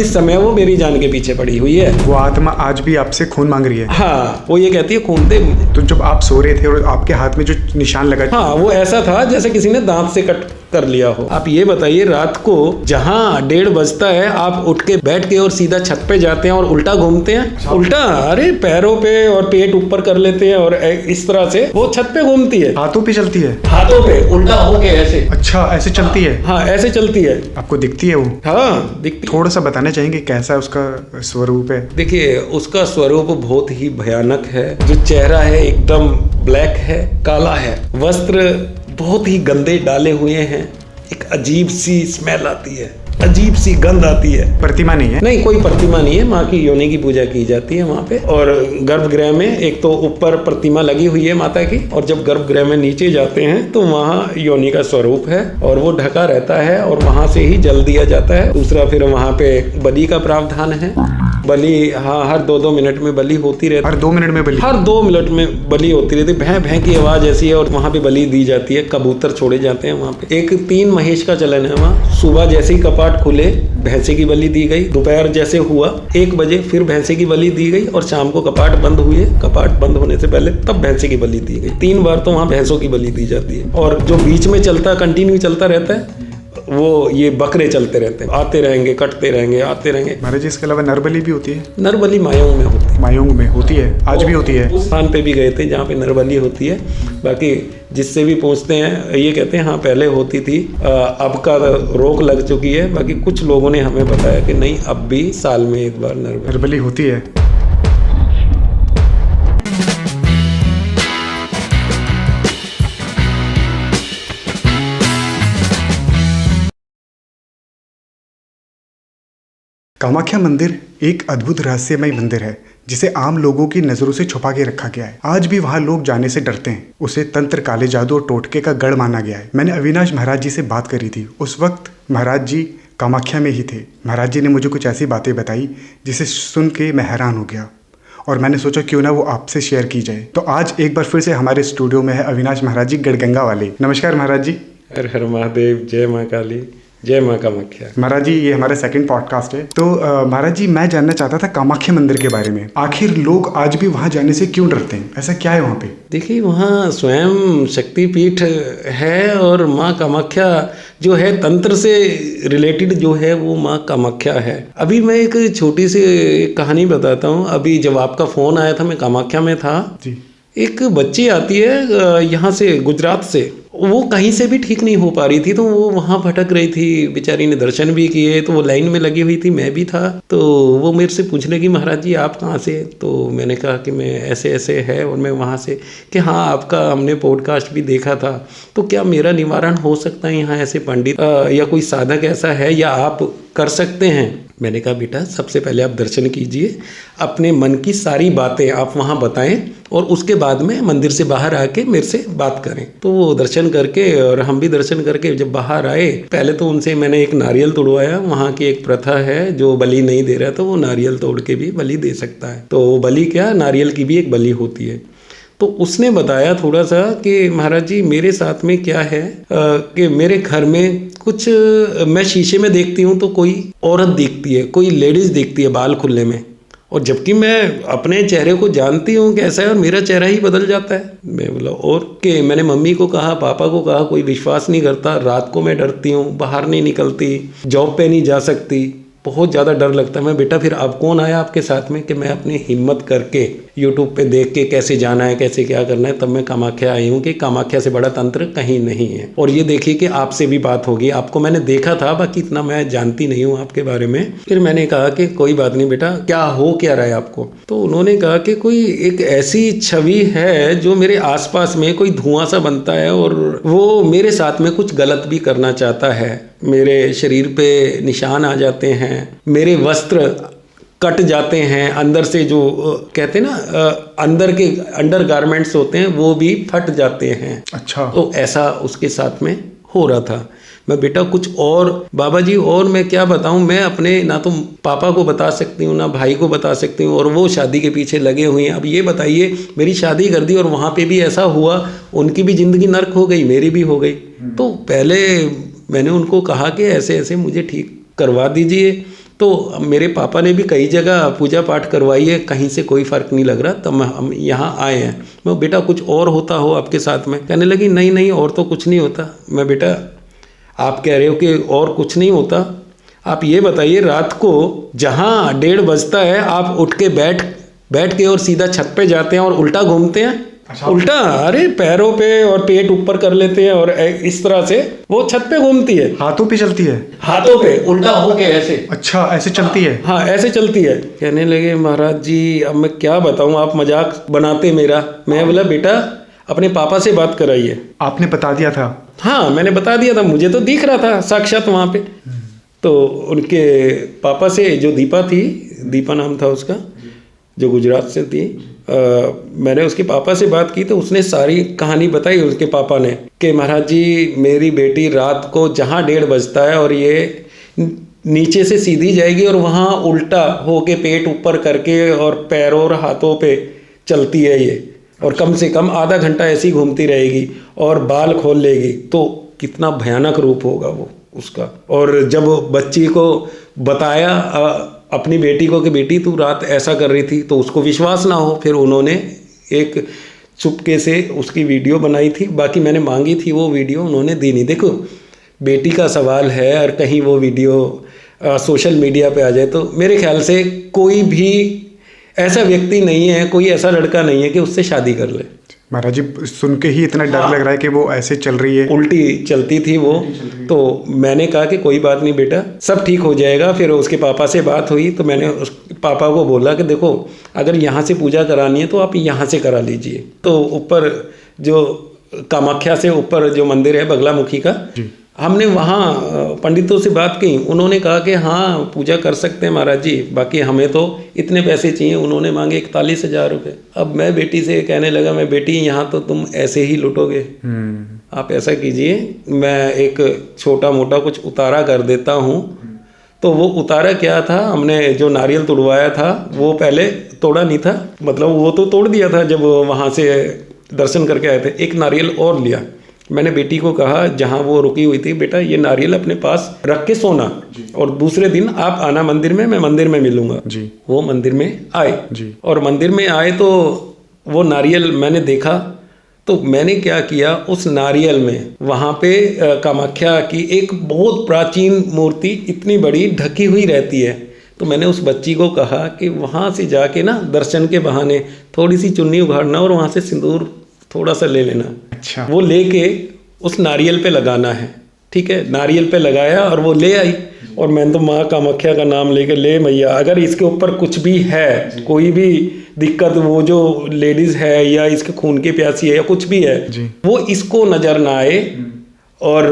इस समय वो मेरी जान के पीछे पड़ी हुई है। वो आत्मा आज भी आपसे खून मांग रही है? हाँ, वो ये कहती है खून दे मुझे। तो जब आप सो रहे थे और आपके हाथ में जो निशान लगा, हाँ, वो ऐसा था जैसे किसी ने दांत से कट कर लिया हो। आप ये बताइए, रात को जहाँ 1:30 बजता है आप उठ के बैठ के और सीधा छत पे जाते हैं और उल्टा घूमते हैं। उल्टा, अरे पैरों पे और पेट ऊपर कर लेते हैं और इस तरह से वो छत पे घूमती है। हाथों पे चलती है? हाथों पे उल्टा होके ऐसे। अच्छा, ऐसे चलती है? हाँ, ऐसे चलती है। आपको दिखती है वो? हाँ, दिखती। थोड़ा सा बताना चाहेंगे कैसा उसका स्वरूप है? देखिए, उसका स्वरूप बहुत ही भयानक है। जो चेहरा है एकदम ब्लैक है, काला है। वस्त्र बहुत ही गंदे डाले हुए हैं। एक अजीब सी स्मेल आती है, अजीब सी गंध आती है। प्रतिमा नहीं है? नहीं, कोई प्रतिमा नहीं है। माँ की योनि की पूजा की जाती है वहाँ पे। और गर्भगृह में एक तो ऊपर प्रतिमा लगी हुई है माता की, और जब गर्भगृह में नीचे जाते हैं तो वहाँ योनि का स्वरूप है और वो ढका रहता है और वहाँ से ही जल दिया जाता है। दूसरा, फिर वहाँ पे बलि का प्रावधान है। बलि, हाँ, हर 2-2 मिनट में बलि होती रहती है। हर 2 मिनट में बलि? हर 2 मिनट में बलि होती रहती है। भैं भैं की आवाज ऐसी है और वहाँ पे बलि दी जाती है। कबूतर छोड़े जाते हैं वहाँ पे। एक 3 महेश का चलन है वहाँ। सुबह जैसे ही कपाट खुले भैंसे की बलि दी गई। दोपहर जैसे हुआ 1 बजे फिर भैंसे की बलि दी गई और शाम को कपाट बंद हुए। कपाट बंद होने से पहले तब भैंसे की बलि दी गई। 3 बार तो वहाँ भैंसों की बलि दी जाती है। और जो बीच में चलता, कंटिन्यू चलता रहता है, वो ये बकरे चलते रहते हैं, आते रहेंगे, कटते रहेंगे, आते रहेंगे। महाराज जी, इसके अलावा नरबली भी होती है? नरबली मायोंग में होती है। मायोंग में होती है? आज भी होती है? उस स्थान पे भी गए थे जहाँ पे नरबली होती है। बाकी जिससे भी पूछते हैं ये कहते हैं हाँ पहले होती थी, अब का रोक लग चुकी है। बाकी कुछ लोगों ने हमें बताया कि नहीं, अब भी साल में एक बार नरबली होती है। कामाख्या मंदिर एक अद्भुत रहस्यमय मंदिर है जिसे आम लोगों की नज़रों से छुपा के रखा गया है। आज भी वहाँ लोग जाने से डरते हैं। उसे तंत्र, काले जादू और टोटके का गढ़ माना गया है। मैंने अविनाश महाराज जी से बात करी थी। उस वक्त महाराज जी कामाख्या में ही थे। महाराज जी ने मुझे कुछ ऐसी बातें बताई जिसे सुन के मैं हैरान हो गया और मैंने सोचा क्यों ना वो आपसे शेयर की जाए। तो आज एक बार फिर से हमारे स्टूडियो में है अविनाश महाराज जी, गढ़गंगा वाले। नमस्कार महाराज जी। हर हर महादेव, जय माँ काली, जय माँ कामाख्या। महाराज जी, ये हमारा सेकंड पॉडकास्ट है। तो महाराज जी, मैं जानना चाहता था कामाख्या मंदिर के बारे में। आखिर लोग आज भी वहाँ जाने से क्यों डरते हैं? ऐसा क्या है वहाँ पे? देखिए, वहाँ स्वयं शक्तिपीठ है और माँ कामाख्या जो है तंत्र से रिलेटेड जो है वो माँ कामाख्या है। अभी मैं एक छोटी सी कहानी बताता हूँ। अभी जब आपका फ़ोन आया था मैं कामाख्या में था जी। एक बच्ची आती है यहाँ से, गुजरात से। वो कहीं से भी ठीक नहीं हो पा रही थी तो वो वहाँ भटक रही थी। बेचारी ने दर्शन भी किए तो वो लाइन में लगी हुई थी, मैं भी था। तो वो मेरे से पूछने लगी, महाराज जी आप कहाँ से? तो मैंने कहा कि मैं ऐसे ऐसे है और मैं वहाँ से। कि हाँ, आपका हमने पॉडकास्ट भी देखा था, तो क्या मेरा निवारण हो सकता है यहाँ? ऐसे पंडित या कोई साधक ऐसा है या आप कर सकते हैं? मैंने कहा बेटा, सबसे पहले आप दर्शन कीजिए, अपने मन की सारी बातें आप वहाँ बताएं और उसके बाद में मंदिर से बाहर आके मेरे से बात करें। तो वो दर्शन करके और हम भी दर्शन करके जब बाहर आए, पहले तो उनसे मैंने एक नारियल तोड़वाया। वहाँ की एक प्रथा है, जो बलि नहीं दे रहा तो वो नारियल तोड़ के भी बलि दे सकता है। तो बलि क्या, नारियल की भी एक बलि होती है। तो उसने बताया थोड़ा सा कि महाराज जी मेरे साथ में क्या है कि मेरे घर में कुछ, मैं शीशे में देखती हूँ तो कोई औरत दिखती है, कोई लेडीज़ दिखती है बाल खुले में, और जबकि मैं अपने चेहरे को जानती हूँ कैसा है और मेरा चेहरा ही बदल जाता है। मैं बोला और के मैंने मम्मी को कहा, पापा को कहा, कोई विश्वास नहीं करता। रात को मैं डरती हूँ, बाहर नहीं निकलती, जॉब पे नहीं जा सकती, बहुत ज़्यादा डर लगता है। मैं बेटा फिर अब कौन आया आपके साथ में? कि मैं अपनी हिम्मत करके यूट्यूब पे देख के कैसे जाना है, कैसे क्या करना है, तब मैं कामाख्या आई हूँ कि कामाख्या से बड़ा तंत्र कहीं नहीं है। और ये देखिए कि आपसे भी बात होगी। आपको मैंने देखा था, बाकी इतना मैं जानती नहीं हूँ आपके बारे में। फिर मैंने कहा कि कोई बात नहीं बेटा, क्या हो क्या रहा है आपको? तो उन्होंने कहा कि कोई एक ऐसी छवि है जो मेरे आसपास में कोई धुआं सा बनता है और वो मेरे साथ में कुछ गलत भी करना चाहता है। मेरे शरीर पे निशान आ जाते हैं, मेरे वस्त्र कट जाते हैं, अंदर से जो कहते हैं ना अंदर के अंडर गारमेंट्स होते हैं वो भी फट जाते हैं। अच्छा। तो ऐसा उसके साथ में हो रहा था। मैं बेटा कुछ और बाबा जी और मैं क्या बताऊं, मैं अपने ना तो पापा को बता सकती हूँ ना भाई को बता सकती हूँ, और वो शादी के पीछे लगे हुए हैं। अब ये बताइए, मेरी शादी कर दी और वहाँ पे भी ऐसा हुआ, उनकी भी ज़िंदगी नर्क हो गई, मेरी भी हो गई। तो पहले मैंने उनको कहा कि ऐसे ऐसे मुझे ठीक करवा दीजिए। तो मेरे पापा ने भी कई जगह पूजा पाठ करवाई है, कहीं से कोई फ़र्क नहीं लग रहा, तब हम यहाँ आए हैं। मैं बेटा कुछ और होता हो आपके साथ में? कहने लगी नहीं नहीं और तो कुछ नहीं होता। मैं बेटा आप कह रहे हो कि और कुछ नहीं होता, आप ये बताइए रात को जहाँ 1:30 बजता है आप उठ के बैठ के और सीधा छत पे जाते हैं और उल्टा घूमते हैं। अच्छा। उल्टा, अरे पैरों पे और पेट ऊपर कर लेते हैं और इस तरह से वो छत पे घूमती है, हाथों पे चलती है? हाथों पे उल्टा होके ऐसे। अच्छा, ऐसे चलती है? हाँ ऐसे चलती है। कहने लगे महाराज जी अब मैं क्या बताऊं, आप मजाक बनाते मेरा। मैं बोला बेटा अपने पापा से बात कराइए। आपने बता दिया था? हाँ मैंने बता दिया था, मुझे तो दिख रहा था साक्षात वहाँ पे। तो उनके पापा से, जो दीपा थी, दीपा नाम था उसका, जो गुजरात से थी, मैंने उसके पापा से बात की तो उसने सारी कहानी बताई उसके पापा ने कि महाराज जी मेरी बेटी रात को जहाँ 1:30 बजता है और ये नीचे से सीधी जाएगी और वहाँ उल्टा होके पेट ऊपर करके और पैरों और हाथों पे चलती है ये, और कम से कम आधा घंटा ऐसी घूमती रहेगी और बाल खोल लेगी। तो कितना भयानक रूप होगा वो उसका। और जब बच्ची को बताया अपनी बेटी को कि बेटी तू रात ऐसा कर रही थी, तो उसको विश्वास ना हो, फिर उन्होंने एक चुपके से उसकी वीडियो बनाई थी। बाकी मैंने मांगी थी वो वीडियो, उन्होंने दी नहीं। देखो बेटी का सवाल है और कहीं वो वीडियो सोशल मीडिया पे आ जाए तो मेरे ख्याल से कोई भी ऐसा व्यक्ति नहीं है, कोई ऐसा लड़का नहीं है कि उससे शादी कर ले। महाराज जी सुन के ही इतना डर लग रहा है कि वो ऐसे चल रही है, उल्टी चलती थी वो। तो मैंने कहा कि कोई बात नहीं बेटा, सब ठीक हो जाएगा। फिर उसके पापा से बात हुई तो मैंने उस पापा को बोला कि देखो अगर यहाँ से पूजा करानी है तो आप यहाँ से करा लीजिए। तो ऊपर जो कामाख्या से ऊपर जो मंदिर है बगलामुखी का, हमने वहाँ पंडितों से बात की, उन्होंने कहा कि हाँ पूजा कर सकते हैं महाराज जी, बाकी हमें तो इतने पैसे चाहिए। उन्होंने मांगे 41,000 रुपये। अब मैं बेटी से कहने लगा, मैं बेटी यहाँ तो तुम ऐसे ही लुटोगे, आप ऐसा कीजिए मैं एक छोटा मोटा कुछ उतारा कर देता हूँ। तो वो उतारा क्या था, हमने जो नारियल तोड़वाया था वो पहले तोड़ा नहीं था, मतलब वो तो तोड़ दिया था जब वहाँ से दर्शन करके आए थे। एक नारियल और लिया। मैंने बेटी को कहा जहाँ वो रुकी हुई थी, बेटा ये नारियल अपने पास रख के सोना और दूसरे दिन आप आना मंदिर में, मैं मंदिर में मिलूंगा। वो मंदिर में आए और मंदिर में आए तो वो नारियल मैंने देखा। तो मैंने क्या किया, उस नारियल में वहाँ पे कामाख्या की एक बहुत प्राचीन मूर्ति इतनी बड़ी ढकी हुई रहती है। तो मैंने उस बच्ची को कहा कि वहाँ से जाके ना दर्शन के बहाने थोड़ी सी चुन्नी उघाड़ना और वहाँ से सिंदूर थोड़ा सा ले लेना। अच्छा। वो लेके उस नारियल पे लगाना है, ठीक है। नारियल पे लगाया और वो ले आई और मैंने तो माँ कामाख्या का नाम लेके, ले मैया अगर इसके ऊपर कुछ भी है, कोई भी दिक्कत, वो जो लेडीज है या इसके खून की प्यासी है या कुछ भी है, वो इसको नजर ना आए और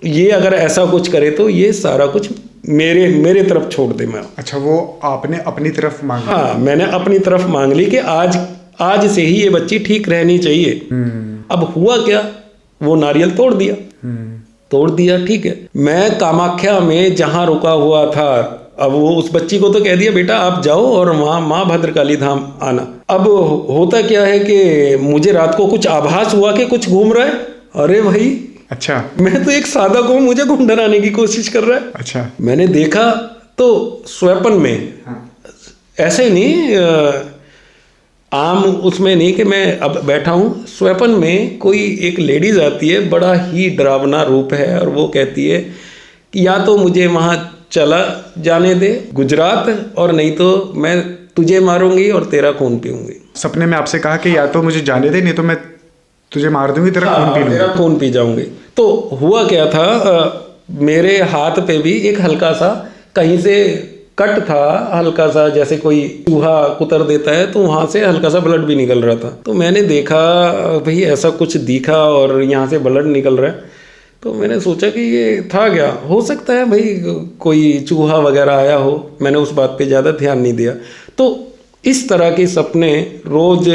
ये अगर ऐसा कुछ करे तो ये सारा कुछ मेरे तरफ छोड़ दे। मैं अच्छा, वो आपने अपनी तरफ मांगा? हाँ मैंने अपनी तरफ मांग ली कि आज से ही ये बच्ची ठीक रहनी चाहिए। अब हुआ क्या, वो नारियल तोड़ दिया, ठीक है। मैं कामाख्या में जहाँ रुका हुआ था, अब वो उस बच्ची को तो कह दिया बेटा आप जाओ और वहाँ माँ भद्रकाली धाम आना। अब होता क्या है कि मुझे रात को कुछ आभास हुआ कि कुछ घूम रहा है। अरे भाई, अच्छा, मैं तो एक सादा को मुझे घूम डराने की कोशिश कर रहा है। अच्छा, मैंने देखा तो स्वैपन में, ऐसे नहीं आम उसमें नहीं कि मैं अब बैठा हूँ, स्वैपन में कोई एक लेडीज आती है, बड़ा ही डरावना रूप है और वो कहती है कि या तो मुझे वहाँ चला जाने दे गुजरात, और नहीं तो मैं तुझे मारूंगी और तेरा खून पीऊंगी। सपने में आपसे कहा कि या तो मुझे जाने दे, नहीं तो मैं तुझे मार दूंगी, तेरा खून पी लूंगी। तेरा खून पी जाऊंगी। तो हुआ क्या था, मेरे हाथ पे भी एक हल्का सा कहीं से कट था, हल्का सा, जैसे कोई चूहा कुतर देता है तो वहाँ से हल्का सा ब्लड भी निकल रहा था। तो मैंने देखा भाई ऐसा कुछ दिखा और यहाँ से ब्लड निकल रहा है। तो मैंने सोचा कि ये था क्या, हो सकता है भाई कोई चूहा वगैरह आया हो। मैंने उस बात पे ज़्यादा ध्यान नहीं दिया। तो इस तरह के सपने रोज़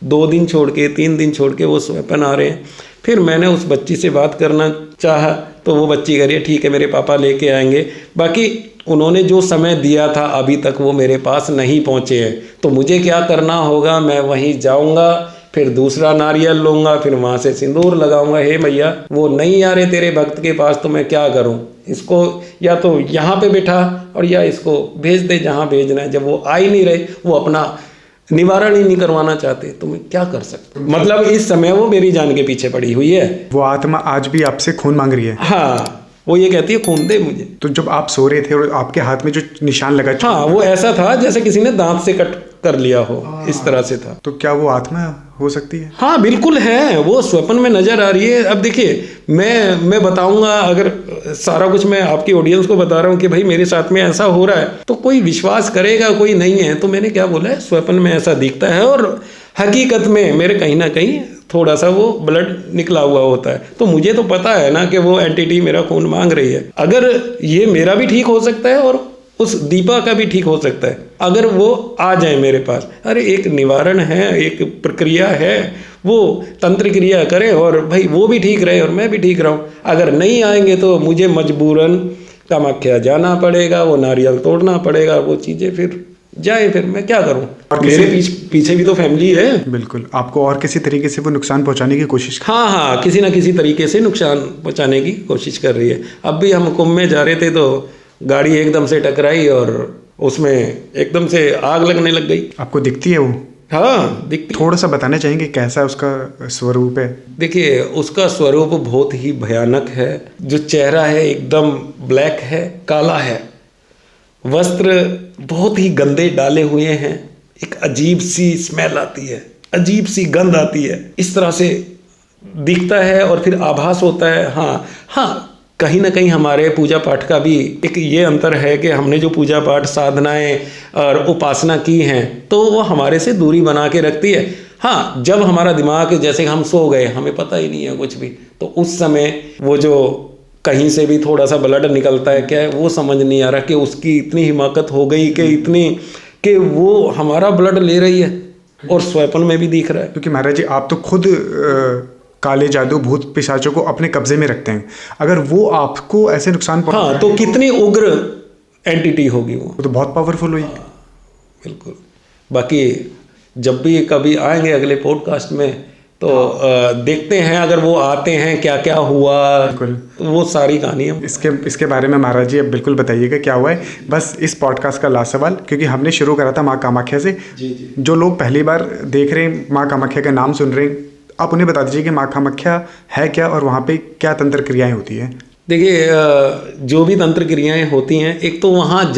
2 दिन छोड़ के 3 दिन छोड़ के वो स्वप्न आ रहे हैं। फिर मैंने उस बच्ची से बात करना चाहा तो वो बच्ची कह रही है ठीक है मेरे पापा लेके आएंगे। बाकी उन्होंने जो समय दिया था अभी तक वो मेरे पास नहीं पहुँचे हैं। तो मुझे क्या करना होगा, मैं वहीं जाऊँगा, फिर दूसरा नारियल लूँगा, फिर वहाँ से सिंदूर लगाऊँगा। हे मैया वो नहीं आ रहे तेरे भक्त के पास तो मैं क्या करूँ। इसको या तो यहाँ पे बैठा और या इसको भेज दे जहाँ भेजना है। जब वो आ ही नहीं रहे, वो अपना निवारण ही नहीं करवाना चाहते, तो मैं क्या कर सकता हूँ। मतलब इस समय वो मेरी जान के पीछे पड़ी हुई है। वो आत्मा आज भी आपसे खून मांग रही है? हाँ, वो ये कहती है खून दे मुझे। तो जब आप सो रहे थे और आपके हाथ में जो निशान लगा, हाँ, वो ऐसा था जैसे किसी ने दांत से कट कर लिया हो, इस तरह से था। तो क्या वो आत्मा हो सकती है? हाँ बिल्कुल है, वो स्वप्न में नजर आ रही है। अब देखिए, मैं बताऊंगा, अगर सारा कुछ मैं आपकी ऑडियंस को बता रहा हूँ कि भाई मेरे साथ में ऐसा हो रहा है, तो कोई विश्वास करेगा, कोई नहीं है। तो मैंने क्या बोला है, स्वप्न में ऐसा दिखता है और हकीकत में मेरे कहीं ना कहीं थोड़ा सा वो ब्लड निकला हुआ होता है। तो मुझे तो पता है ना कि वो एंटिटी मेरा खून मांग रही है। अगर ये मेरा भी ठीक हो सकता है और उस दीपा का भी ठीक हो सकता है, अगर वो आ जाए मेरे पास। अरे एक निवारण है, एक प्रक्रिया है, वो तंत्र क्रिया करें और भाई वो भी ठीक रहे और मैं भी ठीक रहूं। अगर नहीं आएंगे तो मुझे मजबूरन कामाख्या जाना पड़ेगा, वो नारियल तोड़ना पड़ेगा, वो चीज़ें फिर जाए, फिर मैं क्या करूं। और मेरे पीछे भी तो फैमिली है। बिल्कुल, आपको और किसी तरीके से वो नुकसान पहुंचाने की कोशिश हाँ, किसी ना किसी तरीके से नुकसान पहुंचाने की कोशिश कर रही है। अब भी हम कुंभ में जा रहे थे तो गाड़ी एकदम से टकराई और उसमें एकदम से आग लगने लग गई। आपको दिखती है वो? हाँ दिखती। थोड़ा सा बताना चाहेंगे कैसा उसका स्वरूप है? देखिए, उसका स्वरूप बहुत ही भयानक है। जो चेहरा है एकदम ब्लैक है, काला है, वस्त्र बहुत ही गंदे डाले हुए हैं, एक अजीब सी स्मेल आती है, अजीब सी गंध आती है, इस तरह से दिखता है और फिर आभास होता है। हाँ, कहीं ना कहीं हमारे पूजा पाठ का भी एक ये अंतर है कि हमने जो पूजा पाठ साधनाएं और उपासना की हैं तो वो हमारे से दूरी बना के रखती है। हाँ, जब हमारा दिमाग जैसे हम सो गए, हमें पता ही नहीं है कुछ भी, तो उस समय वो जो कहीं से भी थोड़ा सा ब्लड निकलता है, क्या है वो समझ नहीं आ रहा कि उसकी इतनी हिमाकत हो गई कि इतनी कि वो हमारा ब्लड ले रही है और स्वप्न में भी दिख रहा है। क्योंकि महाराज जी, आप तो खुद काले जादू भूत पिशाचों को अपने कब्जे में रखते हैं। अगर वो आपको ऐसे नुकसान हाँ, तो कितनी उग्र एंटिटी होगी वो तो बहुत पावरफुल हुई। बिल्कुल। बाकी जब भी कभी आएंगे अगले पॉडकास्ट में तो देखते हैं, अगर वो आते हैं क्या क्या हुआ, वो सारी कहानी है। इसके बारे में महाराज जी अब बिल्कुल बताइएगा क्या हुआ है। बस इस पॉडकास्ट का लास्ट सवाल, क्योंकि हमने शुरू करा था माँ कामाख्या से। जी। जो लोग पहली बार देख रहे हैं, माँ कामाख्या का नाम सुन रहे हैं, आप उन्हें बता दीजिए कि माँ कामाख्या है क्या और वहाँ पे क्या तंत्र क्रियाएं होती हैं। देखिए, जो भी तंत्र क्रियाएं होती हैं, एक तो वहाँ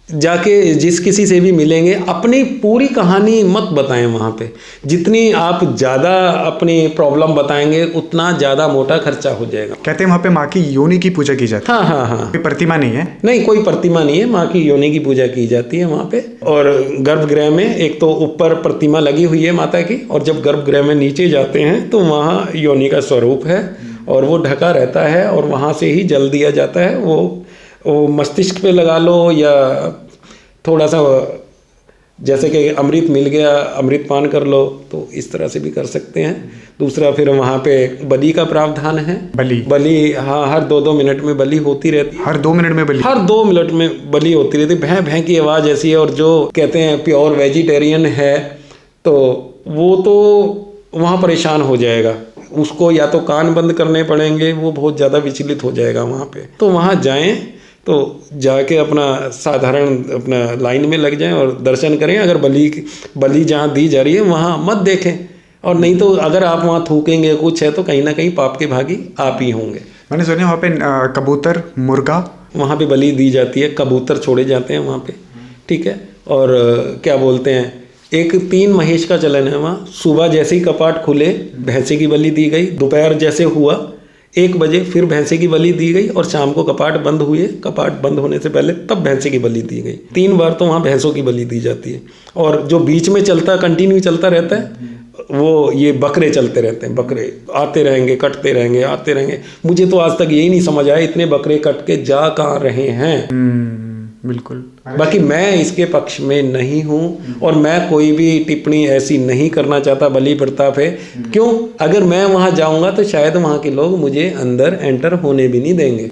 जाके जिस किसी से भी मिलेंगे, अपनी पूरी कहानी मत बताएं वहाँ पे। जितनी आप ज़्यादा अपनी प्रॉब्लम बताएंगे उतना ज़्यादा मोटा खर्चा हो जाएगा। कहते हैं वहाँ पे माँ की योनि की पूजा की जाती है। हाँ। कोई प्रतिमा नहीं है? नहीं, कोई प्रतिमा नहीं है, माँ की योनि की पूजा की जाती है वहाँ पे। और गर्भगृह में एक तो ऊपर प्रतिमा लगी हुई है माता की, और जब गर्भगृह में नीचे जाते हैं तो वहाँ योनि का स्वरूप है और वो ढका रहता है और वहाँ से ही जल दिया जाता है। वो मस्तिष्क पे लगा लो या थोड़ा सा जैसे कि अमृत मिल गया, अमृत पान कर लो, तो इस तरह से भी कर सकते हैं। दूसरा, फिर वहाँ पे बलि का प्रावधान है। बलि हाँ, हर 2-2 मिनट में बलि होती रहती है। हर 2 मिनट में बलि? हर 2 मिनट में बलि होती रहती है। भैं भैं की आवाज़ ऐसी है। और जो कहते हैं प्योर वेजिटेरियन है तो वो तो वहाँ परेशान हो जाएगा, उसको या तो कान बंद करने पड़ेंगे, वो बहुत ज़्यादा विचलित हो जाएगा वहाँ पे। तो वहाँ जाएं तो जाके अपना साधारण अपना लाइन में लग जाएं और दर्शन करें। अगर बलि जहाँ दी जा रही है वहाँ मत देखें, और नहीं तो अगर आप वहाँ थूकेंगे कुछ है तो कहीं ना कहीं पाप के भागी आप ही होंगे। मैंने सुना वहाँ पे कबूतर, मुर्गा, वहाँ पे बलि दी जाती है, कबूतर छोड़े जाते हैं वहाँ पे, ठीक है। और क्या बोलते हैं, एक 3 महेश का चलन है वहाँ। सुबह जैसे ही कपाट खुले भैंसे की बलि दी गई, दोपहर जैसे हुआ 1 बजे फिर भैंसे की बलि दी गई, और शाम को कपाट बंद हुए, कपाट बंद होने से पहले तब भैंसे की बलि दी गई। 3 बार तो वहाँ भैंसों की बलि दी जाती है। और जो बीच में कंटिन्यू चलता रहता है वो ये बकरे चलते रहते हैं। बकरे आते रहेंगे, कटते रहेंगे, आते रहेंगे। मुझे तो आज तक यही नहीं समझ आया इतने बकरे कट के जा कहाँ रहे हैं। बिल्कुल। बाकी मैं इसके पक्ष में नहीं हूँ और मैं कोई भी टिप्पणी ऐसी नहीं करना चाहता बलि प्रथा पे। क्यों? अगर मैं वहाँ जाऊँगा तो शायद वहाँ के लोग मुझे अंदर एंटर होने भी नहीं देंगे।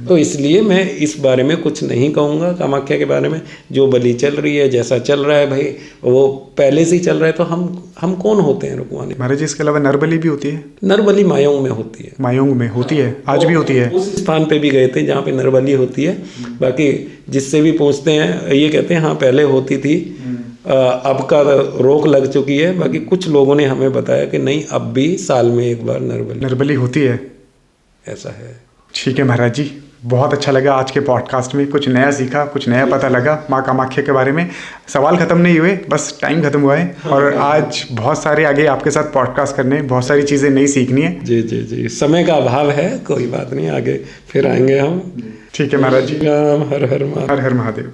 तो इसलिए मैं इस बारे में कुछ नहीं कहूँगा कामाख्या के बारे में। जो बलि चल रही है, जैसा चल रहा है भाई, वो पहले से ही चल रहा है, तो हम कौन होते हैं रुकवाने। महाराज जी, इसके अलावा नरबली भी होती है? नरबली मायोंग में होती है। मायोंग में होती है, आज भी होती है? उस स्थान पे भी गए थे जहाँ पे नरबली होती है। बाकी जिससे भी पूछते हैं ये कहते हैं हाँ पहले होती थी, अब का रोक लग चुकी है। बाकी कुछ लोगों ने हमें बताया कि नहीं, अब भी साल में एक बार नरबली होती है, ऐसा है। ठीक है महाराज जी, बहुत अच्छा लगा आज के पॉडकास्ट में, कुछ नया सीखा, कुछ नया पता लगा माँ कामाख्या के बारे में। सवाल ख़त्म नहीं हुए, बस टाइम ख़त्म हुआ है, और आज बहुत सारे आगे आपके साथ पॉडकास्ट करने, बहुत सारी चीज़ें नई सीखनी है। जी जी जी, समय का अभाव है, कोई बात नहीं, आगे फिर आएंगे हम। ठीक है महाराज जी, राम हर हर महादेव। हर हर महादेव।